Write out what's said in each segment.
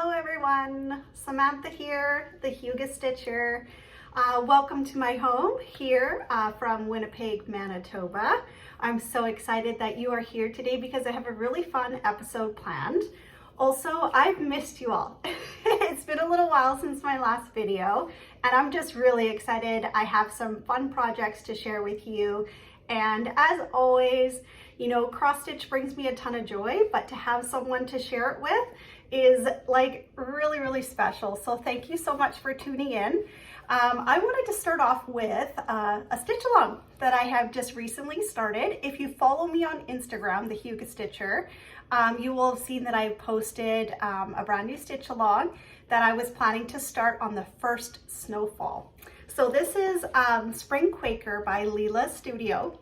Hello everyone, Samantha here, the Huga Stitcher. Welcome to my home here from Winnipeg, Manitoba. I'm so excited that you are here today because I have a really fun episode planned. Also, I've missed you all. It's been a little while since my last video and I'm just really excited. I have some fun projects to share with you. And as always, you know, cross stitch brings me a ton of joy, but to have someone to share it with is like really special. So thank you so much for tuning in. I wanted to start off with a stitch along that I have just recently started. If you follow me on Instagram, the Huga Stitcher, you will have seen that I posted a brand new stitch along that I was planning to start on the first snowfall. So this is Spring Quaker by Leela Studio.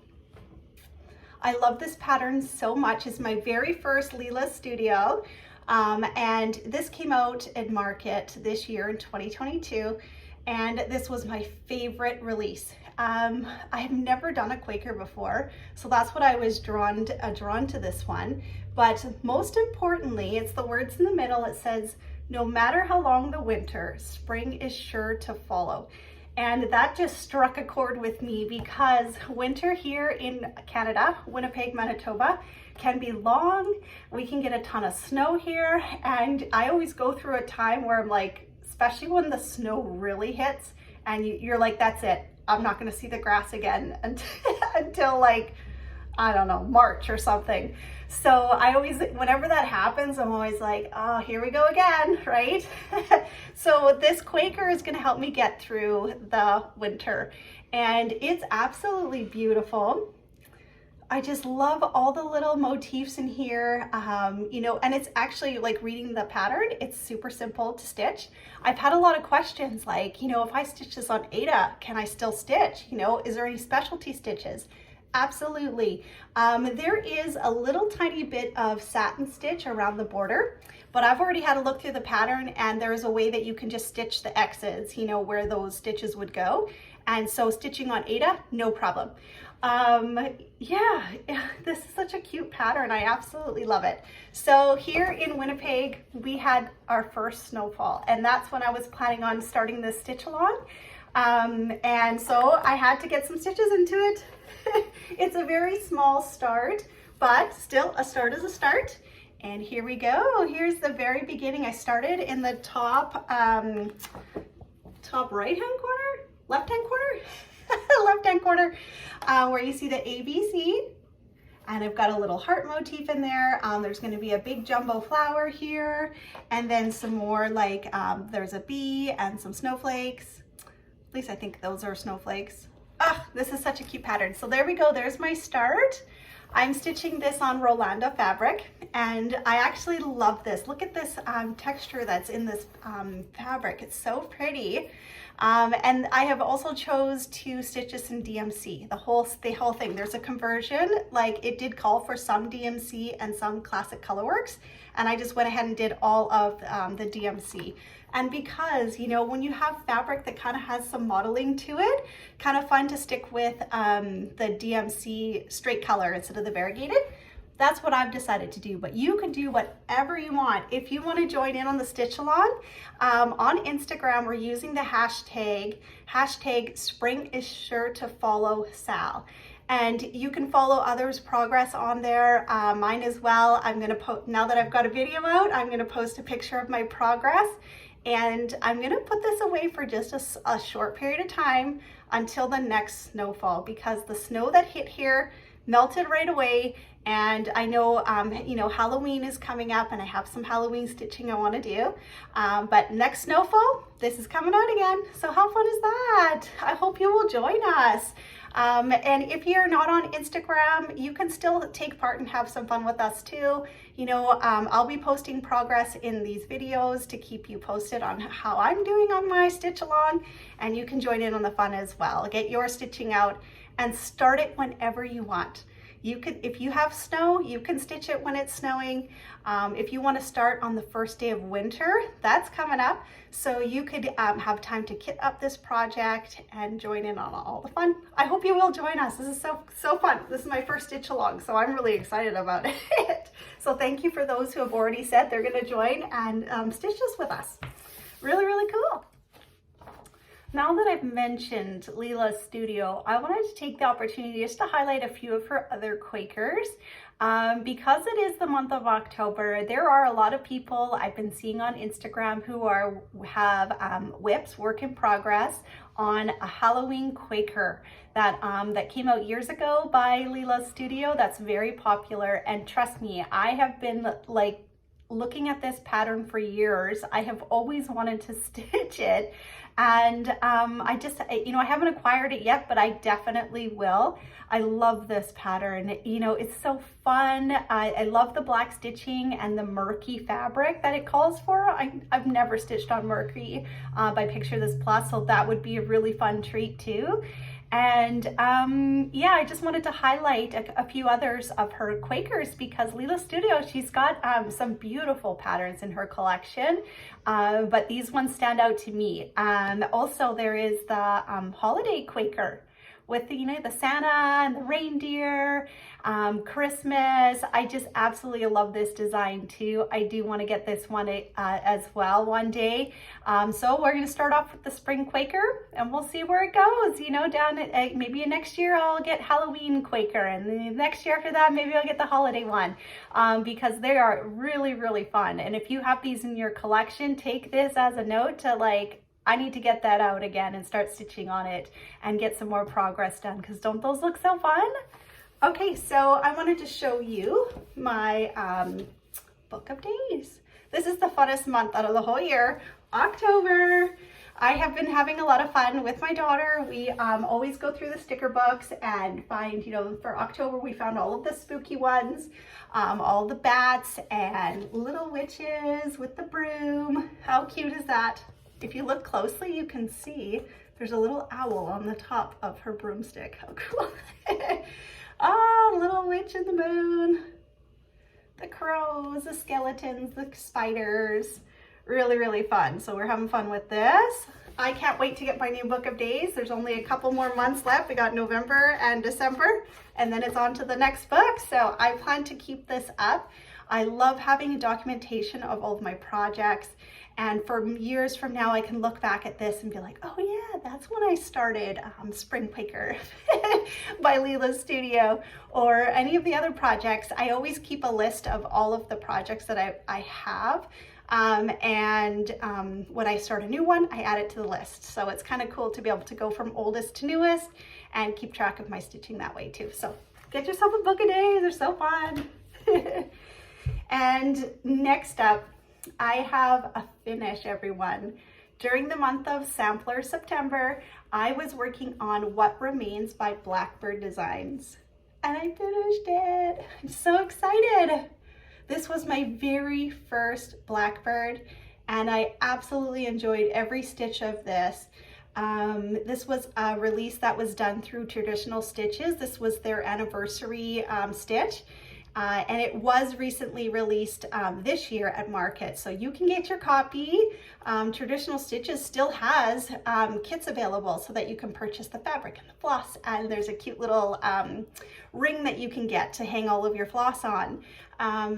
I love this pattern so much. It's my very first Leela Studio. And this came out in market this year in 2022. And this was my favorite release. I have never done a Quaker before, so that's what I was drawn to this one. But most importantly, it's the words in the middle. It says, "No matter how long the winter, spring is sure to follow." And that just struck a chord with me because winter here in Canada, Winnipeg, Manitoba, can be long. We can get a ton of snow here. And I always go through a time where I'm like, especially when the snow really hits and you're like, that's it. I'm not gonna see the grass again until like, I don't know, March or something. So I always, whenever that happens, I'm always like, oh, here we go again, right? So this Quaker is gonna help me get through the winter. And it's absolutely beautiful. I just love all the little motifs in here, you know, and it's actually like reading the pattern, it's super simple to stitch. I've had a lot of questions like, you know, if I stitch this on Ada, can I still stitch? You know, is there any specialty stitches? Absolutely. There is a little tiny bit of satin stitch around the border, but I've already had a look through the pattern and there's a way that you can just stitch the X's, you know, where those stitches would go. And so stitching on Ada, no problem. Yeah, this is such a cute pattern. I absolutely love it. So here in Winnipeg, we had our first snowfall, and that's when I was planning on starting this stitch along. And so I had to get some stitches into it. It's a very small start, but still a start is a start. And here we go. Here's the very beginning. I started in the top right-hand corner, left-hand corner, left-hand corner, where you see the ABC. And I've got a little heart motif in there. There's going to be a big jumbo flower here, and then some more like there's a bee and some snowflakes. At least I think those are snowflakes. Ah, this is such a cute pattern. So there we go. There's my start. I'm stitching this on Rolanda fabric, and I actually love this. Look at this texture that's in this fabric. It's so pretty. And I have also chose to stitch this in DMC, the whole thing. There's a conversion, like it did call for some DMC and some classic colorworks, and I just went ahead and did all of the DMC. And because, you know, when you have fabric that kind of has some modeling to it, kind of fun to stick with the DMC straight color instead of the variegated. That's what I've decided to do, but you can do whatever you want. If you want to join in on the stitch along, on Instagram, we're using the hashtag spring is sure to follow Sal. And you can follow others' progress on there, mine as well. I'm gonna post, now that I've got a video out, I'm gonna post a picture of my progress. And I'm gonna put this away for just a short period of time until the next snowfall, because the snow that hit here melted right away. And I know, you know, Halloween is coming up and I have some Halloween stitching I want to do. But next snowfall, this is coming out again. So how fun is that? I hope you will join us. And if you're not on Instagram, you can still take part and have some fun with us too. You know, I'll be posting progress in these videos to keep you posted on how I'm doing on my stitch along, and you can join in on the fun as well. Get your stitching out and start it whenever you want. You could, if you have snow, you can stitch it when it's snowing. If you want to start on the first day of winter, that's coming up. So you could have time to kit up this project and join in on all the fun. I hope you will join us. This is so fun. This is my first stitch along, so I'm really excited about it. So thank you for those who have already said they're going to join and stitch this with us. Really, really cool. Now that I've mentioned Leela's studio, I wanted to take the opportunity just to highlight a few of her other Quakers. Because it is the month of October, there are a lot of people I've been seeing on Instagram who have whips, work in progress, on a Halloween Quaker that came out years ago by Leela's studio. That's very popular, and trust me, I have been like looking at this pattern for years. I have always wanted to stitch it, and I haven't acquired it yet, but I definitely will. I love this pattern. You know, it's so fun. I love the black stitching and the murky fabric that it calls for. I've never stitched on murky by Picture This Plus, so that would be a really fun treat too. And yeah, I just wanted to highlight a few others of her Quakers because Leela's studio, she's got some beautiful patterns in her collection, but these ones stand out to me. Also, there is the holiday Quaker with the, you know, the Santa and the reindeer, Christmas. I just absolutely love this design too. I do want to get this one as well one day. So we're going to start off with the spring Quaker and we'll see where it goes. You know, down at maybe next year I'll get Halloween Quaker, and the next year after that maybe I'll get the holiday one, because they are really, really fun. And if you have these in your collection, take this as a note to like, I need to get that out again and start stitching on it and get some more progress done, because don't those look so fun? Okay, so I wanted to show you my book of days. This is the funnest month out of the whole year, October. I have been having a lot of fun with my daughter. We always go through the sticker books and find, you know, for October we found all of the spooky ones, all the bats and little witches with the broom. How cute is that? If you look closely, you can see there's a little owl on the top of her broomstick. How cool. Ah, little witch in the moon. The crows, the skeletons, the spiders. Really, really fun. So we're having fun with this. I can't wait to get my new book of days. There's only a couple more months left. We got November and December, and then it's on to the next book. So I plan to keep this up. I love having a documentation of all of my projects. And for years from now, I can look back at this and be like, oh yeah, that's when I started Spring Quaker by Leela's Studio, or any of the other projects. I always keep a list of all of the projects that I have. When I start a new one, I add it to the list. So it's kind of cool to be able to go from oldest to newest and keep track of my stitching that way too. So get yourself a book a day, they're so fun. And next up, I have a finish, everyone. During the month of Sampler September, I was working on What Remains by Blackbird Designs, and I finished it. I'm so excited. This was my very first Blackbird, and I absolutely enjoyed every stitch of this. This was a release that was done through Traditional Stitches. This was their anniversary stitch. And it was recently released this year at market, so you can get your copy. Traditional Stitches still has kits available so that you can purchase the fabric and the floss, and there's a cute little ring that you can get to hang all of your floss on.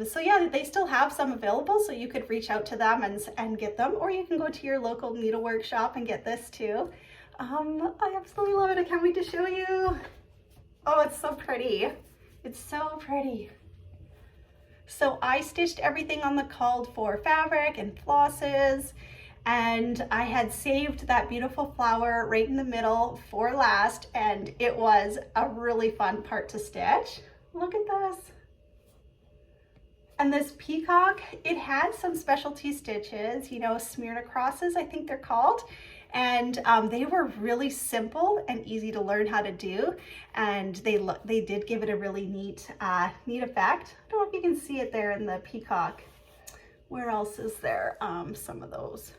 So yeah, they still have some available, so you could reach out to them and get them, or you can go to your local needlework shop and get this too. I absolutely love it. I can't wait to show you. Oh, it's so pretty. It's so pretty. So I stitched everything on the called for fabric and flosses, and I had saved that beautiful flower right in the middle for last, and it was a really fun part to stitch. Look at this. And this peacock, it had some specialty stitches, you know, Smyrna crosses, I think they're called. And they were really simple and easy to learn how to do, and they did give it a really neat effect. I don't know if you can see it there in the peacock. Where else is there some of those?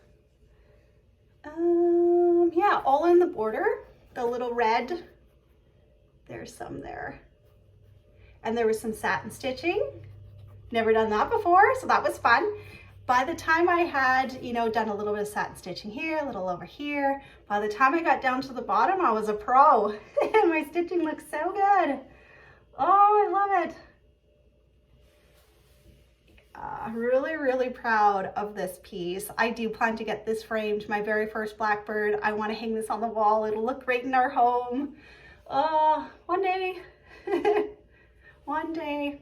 Yeah, all in the border, the little red. There's some there. and there was some satin stitching. Never done that before, so that was fun. By the time I had, you know, done a little bit of satin stitching here, a little over here, by the time I got down to the bottom, I was a pro. And my stitching looks so good. Oh, I love it. Really, really proud of this piece. I do plan to get this framed, my very first blackbird. I want to hang this on the wall. It'll look great in our home. Oh, one day. One day.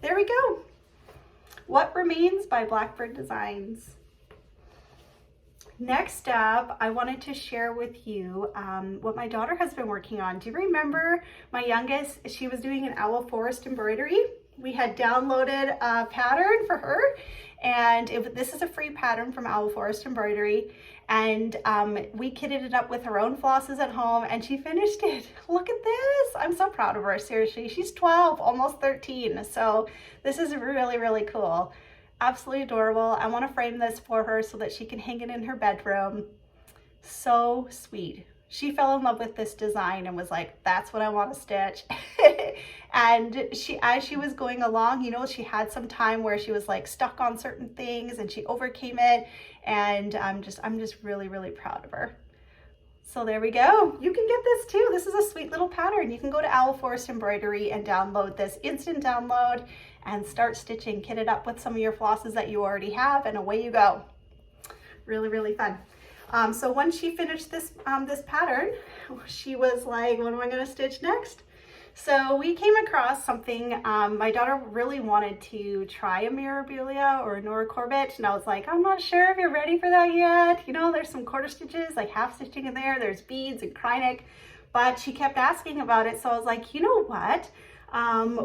There we go. What Remains by Blackbird Designs. Next up, I wanted to share with you what my daughter has been working on. Do you remember my youngest? She was doing an owl forest embroidery. We had downloaded a pattern for her, and this is a free pattern from Owl Forest Embroidery, and we kitted it up with her own flosses at home, and she finished it. Look at this. I'm so proud of her, seriously. She's 12, almost 13, so this is really, really cool. Absolutely adorable. I want to frame this for her so that she can hang it in her bedroom. So sweet. She fell in love with this design and was like, that's what I want to stitch. And as she was going along, you know, she had some time where she was like stuck on certain things and she overcame it. And I'm just really, really proud of her. So there we go. You can get this too. This is a sweet little pattern. You can go to Owl Forest Embroidery and download this, instant download, and start stitching. Kit it up with some of your flosses that you already have, and away you go. Really, really fun. So once she finished this pattern, she was like, what am I going to stitch next? So we came across something. My daughter really wanted to try a Mirabilia or a Nora Corbett, and I was like, I'm not sure if you're ready for that yet. You know, there's some quarter stitches, like half stitching in there. There's beads and Krynic, but she kept asking about it. So I was like, you know what?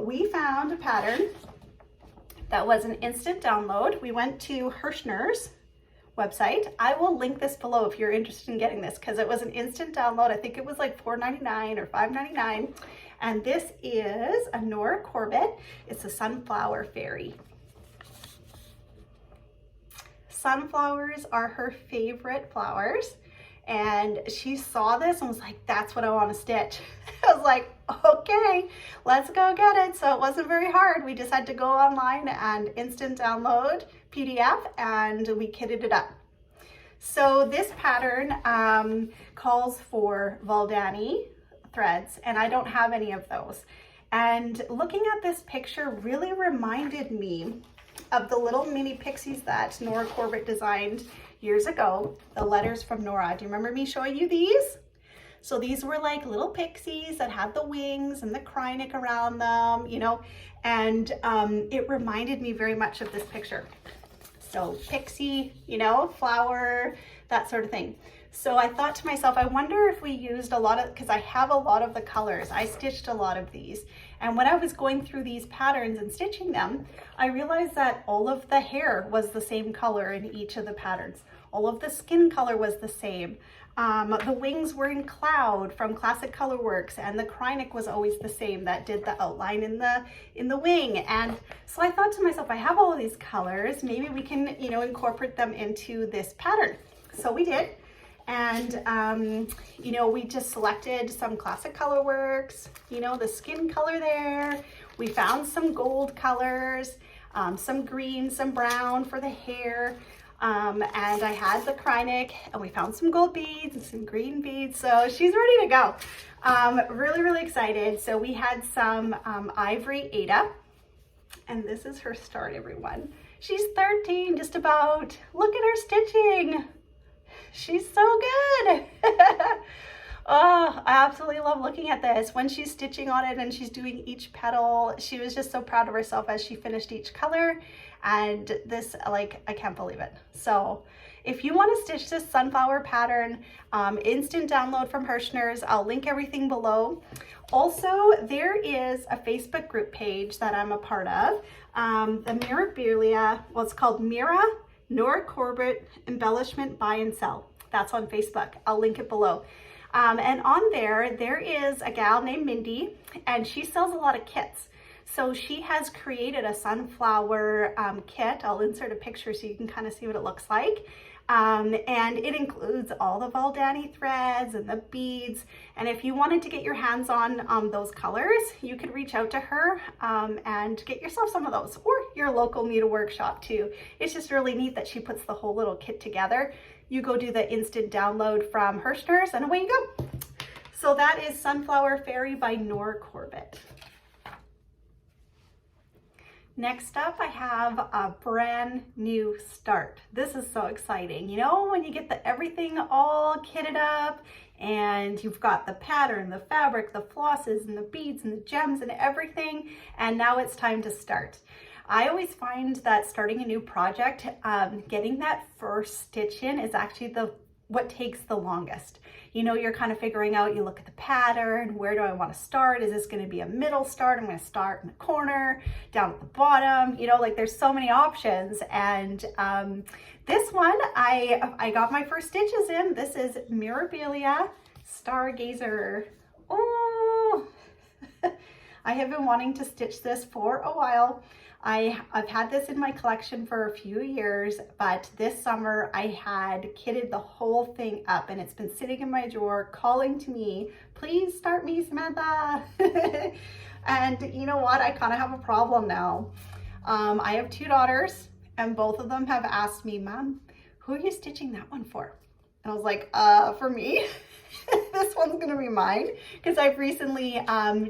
We found a pattern that was an instant download. We went to Hirschner's website. I will link this below if you're interested in getting this, because it was an instant download. I think it was like $4.99 or $5.99. And this is a Nora Corbett. It's a sunflower fairy. Sunflowers are her favorite flowers. And she saw this and was like, that's what I want to stitch. I was like, okay, let's go get it. So it wasn't very hard. We just had to go online and instant download PDF, and we kitted it up. So this pattern calls for Valdani threads, and I don't have any of those. And looking at this picture really reminded me of the little mini pixies that Nora Corbett designed years ago, the letters from Nora. Do you remember me showing you these? So these were like little pixies that had the wings and the Krynic around them, you know, and it reminded me very much of this picture. So pixie, you know, flower, that sort of thing. So I thought to myself, I wonder if we used a lot of, because I have a lot of the colors. I stitched a lot of these. And when I was going through these patterns and stitching them, I realized that all of the hair was the same color in each of the patterns. All of the skin color was the same. The wings were in cloud from Classic Colorworks, and the Krynic was always the same that did the outline in the wing. And so I thought to myself, I have all of these colors, maybe we can, you know, incorporate them into this pattern. So we did. And, you know, we just selected some Classic Colorworks, you know, the skin color there. We found some gold colors, some green, some brown for the hair. And I had the Krynic, and we found some gold beads and some green beads. So she's ready to go. Really, really excited. So we had some Ivory Ada, and this is her start, everyone. She's 13, just about. Look at her stitching. She's so good. Oh, I absolutely love looking at this. When she's stitching on it and she's doing each petal, she was just so proud of herself as she finished each color. And this, like, I can't believe it. So if you want to stitch this sunflower pattern, instant download from Hirschner's, I'll link everything below. Also, there is a Facebook group page that I'm a part of. The Mirabilia, well, it's called Mira Nora Corbett Embellishment Buy and Sell. That's on Facebook. I'll link it below. And on there is a gal named Mindy, and she sells a lot of kits. So she has created a sunflower kit. I'll insert a picture so you can kind of see what it looks like. And it includes all the Valdani threads and the beads. And if you wanted to get your hands on those colors, you could reach out to her and get yourself some of those, or your local needlework shop too. It's just really neat that she puts the whole little kit together. You go do the instant download from Hershner's and away you go. So that is Sunflower Fairy by Nora Corbett. Next up, I have a brand new start. This is so exciting. You know, when you get everything all kitted up and you've got the pattern, the fabric, the flosses and the beads and the gems and everything, and now it's time to start. I always find that starting a new project, getting that first stitch in is actually what takes the longest. You know, you're kind of figuring out, you look at the pattern, where do I want to start? Is this going to be a middle start? I'm going to start in the corner, down at the bottom, you know, like there's so many options. And this one, I got my first stitches in. This is Mirabilia Stargazer. Oh, I have been wanting to stitch this for a while. I've had this in my collection for a few years, but this summer I had kitted the whole thing up and it's been sitting in my drawer calling to me, please start me, Samantha. And you know what? I kind of have a problem now. I have 2 daughters and both of them have asked me, Mom, who are you stitching that one for? And I was like, for me. This one's gonna be mine, because I've recently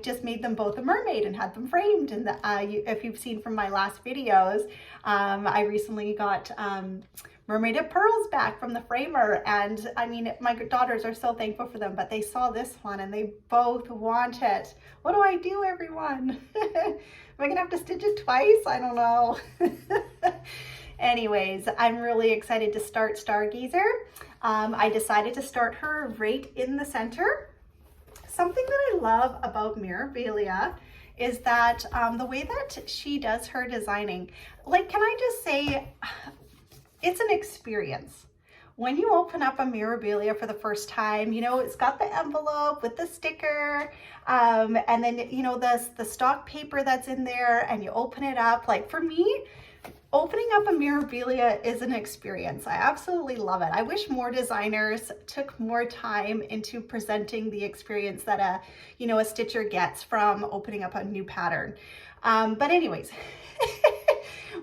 just made them both a mermaid and had them framed. And if you've seen from my last videos, I recently got Mermaid of Pearls back from the framer. And I mean, my daughters are so thankful for them, but they saw this one and they both want it. What do I do, everyone? Am I gonna have to stitch it twice? I don't know. Anyways, I'm really excited to start Stargazer. I decided to start her right in the center. Something that I love about Mirabilia is that the way that she does her designing, like, can I just say, it's an experience. When you open up a Mirabilia for the first time, you know, it's got the envelope with the sticker, and then, you know, the stock paper that's in there, and you open it up. Like, for me, opening up a Mirabilia is an experience. I absolutely love it. I wish more designers took more time into presenting the experience that a stitcher gets from opening up a new pattern. But anyways,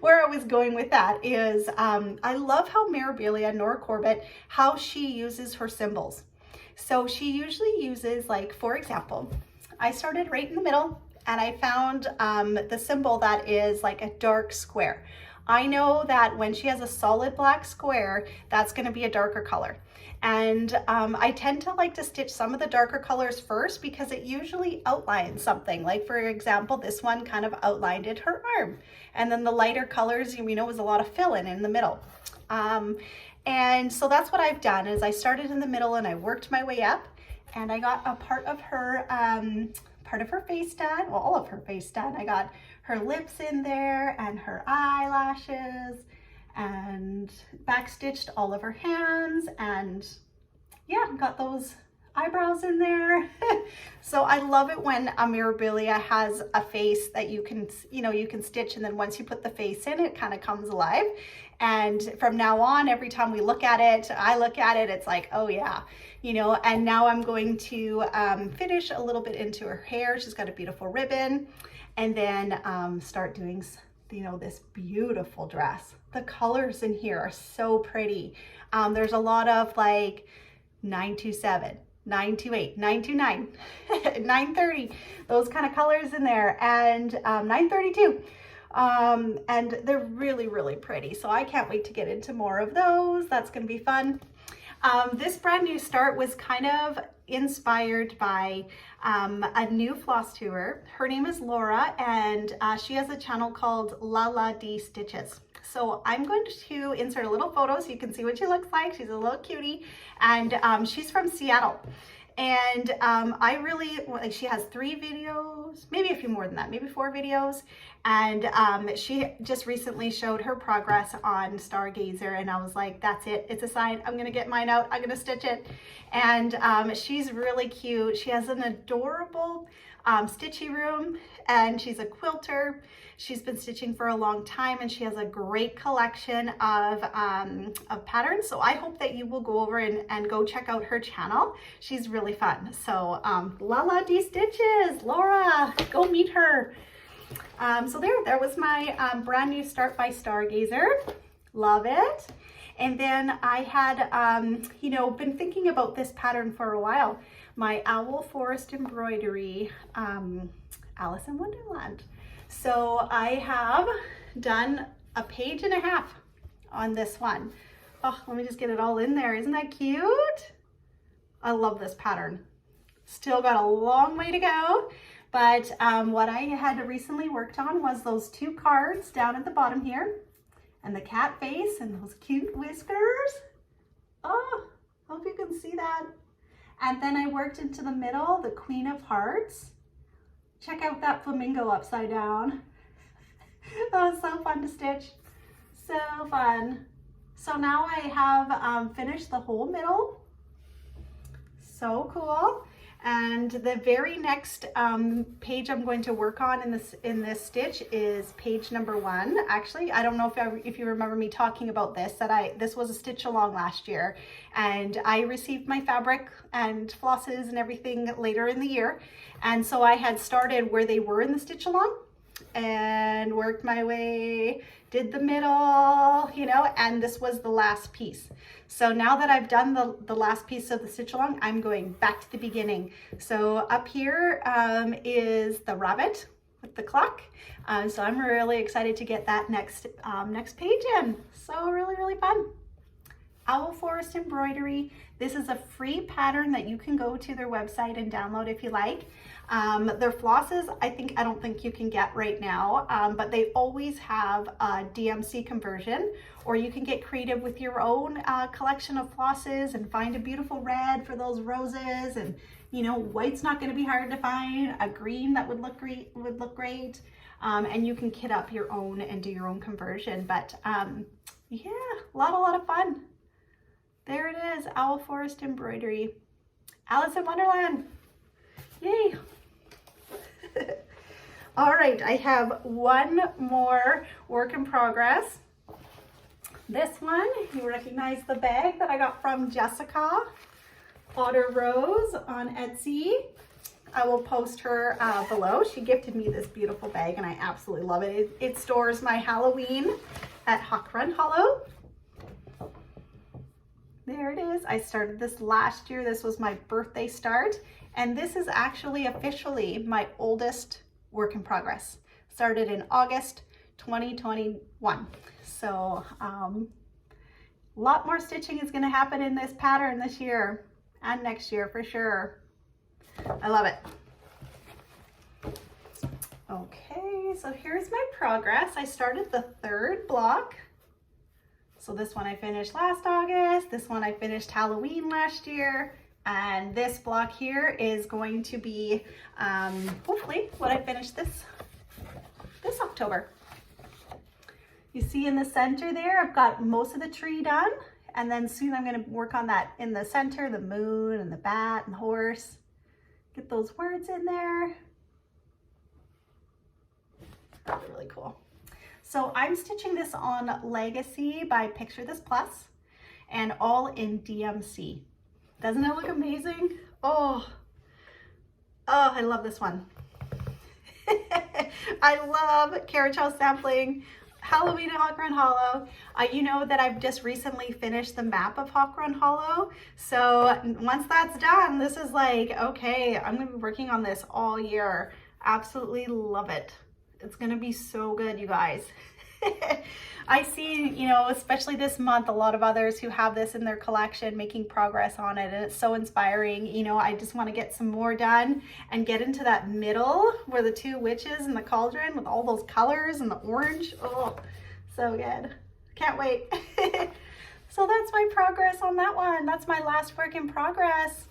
where I was going with that is I love how Mirabilia, Nora Corbett, how she uses her symbols. So she usually uses, like, for example, I started right in the middle and I found the symbol that is like a dark square. I know that when she has a solid black square, that's going to be a darker color. And I tend to like to stitch some of the darker colors first because it usually outlines something. Like, for example, this one kind of outlined her arm. And then the lighter colors, you know, was a lot of fill-in in the middle. And so that's what I've done is I started in the middle and I worked my way up and I got a part of her face done, well, all of her face done. I got her lips in there and her eyelashes and backstitched all of her hands, and yeah, got those eyebrows in there. So I love it when a Mirabilia has a face that you can stitch, and then once you put the face in, it kind of comes alive. And from now on, every time we look at it, I look at it, it's like, oh yeah, you know. And now I'm going to finish a little bit into her hair. She's got a beautiful ribbon, and then start doing, you know, this beautiful dress. The colors in here are so pretty. There's a lot of like 927, 928, 929, 930, those kind of colors in there, and 932. And they're really, really pretty. So I can't wait to get into more of those. That's going to be fun. This brand new start was kind of inspired by a new Flosstuber. Her name is Laura, and she has a channel called La La D Stitches. So I'm going to insert a little photo so you can see what she looks like. She's a little cutie, and she's from Seattle. And I really, like, she has 3 videos, maybe a few more than that, maybe 4 videos. And she just recently showed her progress on Stargazer, and I was like, that's it, it's a sign. I'm gonna get mine out, I'm gonna stitch it. And she's really cute. She has an adorable Stitchy room, and she's a quilter. She's been stitching for a long time, and she has a great collection of patterns. So I hope that you will go over and go check out her channel. She's really fun. So Lala D Stitches, Laura, go meet her. So there was my brand new Start by Stargazer. Love it. And then I had, you know, been thinking about this pattern for a while. My Owl Forest Embroidery, Alice in Wonderland. So I have done a page and a half on this one. Oh, let me just get it all in there. Isn't that cute? I love this pattern. Still got a long way to go, but what I had recently worked on was those 2 cards down at the bottom here, and the cat face and those cute whiskers. Oh, hope you can see that. And then I worked into the middle, the Queen of Hearts. Check out that flamingo upside down. That was so fun to stitch. So fun. So now I have finished the whole middle. So cool. And the very next page I'm going to work on in this stitch is page number 1. Actually, I don't know if you remember me talking about this, this was a stitch along last year, and I received my fabric and flosses and everything later in the year. And so I had started where they were in the stitch along and worked my way, did the middle, you know, and this was the last piece. So now that I've done the last piece of the stitch along, I'm going back to the beginning. So up here is the rabbit with the clock. So I'm really excited to get that next page in. So really fun. Owl Forest Embroidery. This is a free pattern that you can go to their website and download if you like. Their flosses, I don't think you can get right now, but they always have a DMC conversion, or you can get creative with your own collection of flosses and find a beautiful red for those roses, and you know, white's not going to be hard to find. A green that would look great, and you can kit up your own and do your own conversion. But yeah, a lot of fun. There it is, Owl Forest Embroidery. Alice in Wonderland. Yay. All right, I have one more work in progress. This one, you recognize the bag that I got from Jessica, Otters Row on Etsy. I will post her below. She gifted me this beautiful bag and I absolutely love it. It stores my Halloween at Hawk Run Hollow. There it is. I started this last year. This was my birthday start. And this is actually officially my oldest work in progress. Started in August 2021. So a lot more stitching is going to happen in this pattern this year and next year for sure. I love it. Okay, so here's my progress. I started the 3rd block. So this one I finished last August. This one I finished Halloween last year. And this block here is going to be hopefully what I finished this October. You see in the center there, I've got most of the tree done. And then soon I'm going to work on that in the center, the moon and the bat and the horse. Get those words in there. Really, really cool. So I'm stitching this on Legacy by Picture This Plus and all in DMC. Doesn't it look amazing? Oh, I love this one. I love Carriage House sampling, Halloween at Hawk Run Hollow. You know that I've just recently finished the map of Hawk Run Hollow. So once that's done, this is like, okay, I'm gonna be working on this all year. Absolutely love it. It's gonna be so good, you guys. I see, you know, especially this month, a lot of others who have this in their collection making progress on it, and it's so inspiring. You know, I just want to get some more done and get into that middle where the 2 witches and the cauldron with all those colors and the orange. Oh, so good. Can't wait. So that's my progress on that one. That's my last work in progress.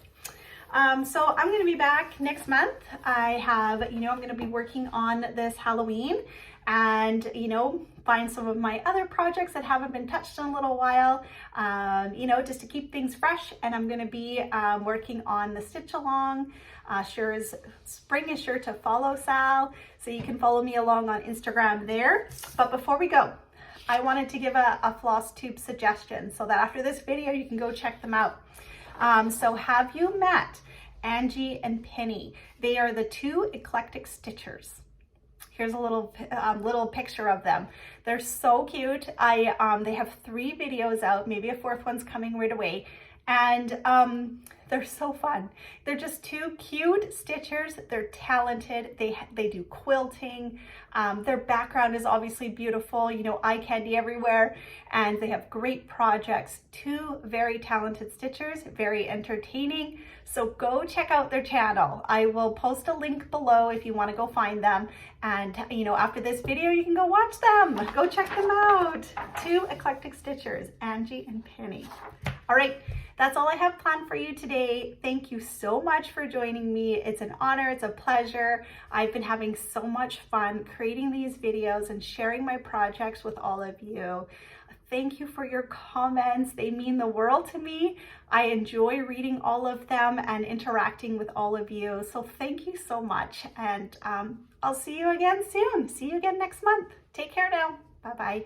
So I'm going to be back next month. I have, you know, I'm going to be working on this Halloween, and, you know, find some of my other projects that haven't been touched in a little while, you know, just to keep things fresh. And I'm going to be working on the stitch along. Spring is sure to follow Sal, so you can follow me along on Instagram there. But before we go, I wanted to give a Flosstube suggestion so that after this video you can go check them out. So have you met Angie and Penny? They are the two eclectic stitchers. Here's a little picture of them. They're so cute. They have 3 videos out, maybe a 4th one's coming right away. And they're so fun. They're just 2 cute stitchers. They're talented. They do quilting. Their background is obviously beautiful, you know, eye candy everywhere. And they have great projects. 2 very talented stitchers, very entertaining. So go check out their channel. I will post a link below if you want to go find them. And, you know, after this video, you can go watch them. Go check them out. 2 eclectic stitchers, Angie and Penny. All right. That's all I have planned for you today. Thank you so much for joining me. It's an honor, it's a pleasure. I've been having so much fun creating these videos and sharing my projects with all of you. Thank you for your comments. They mean the world to me. I enjoy reading all of them and interacting with all of you. So thank you so much. And I'll see you again soon. See you again next month. Take care now. Bye-bye.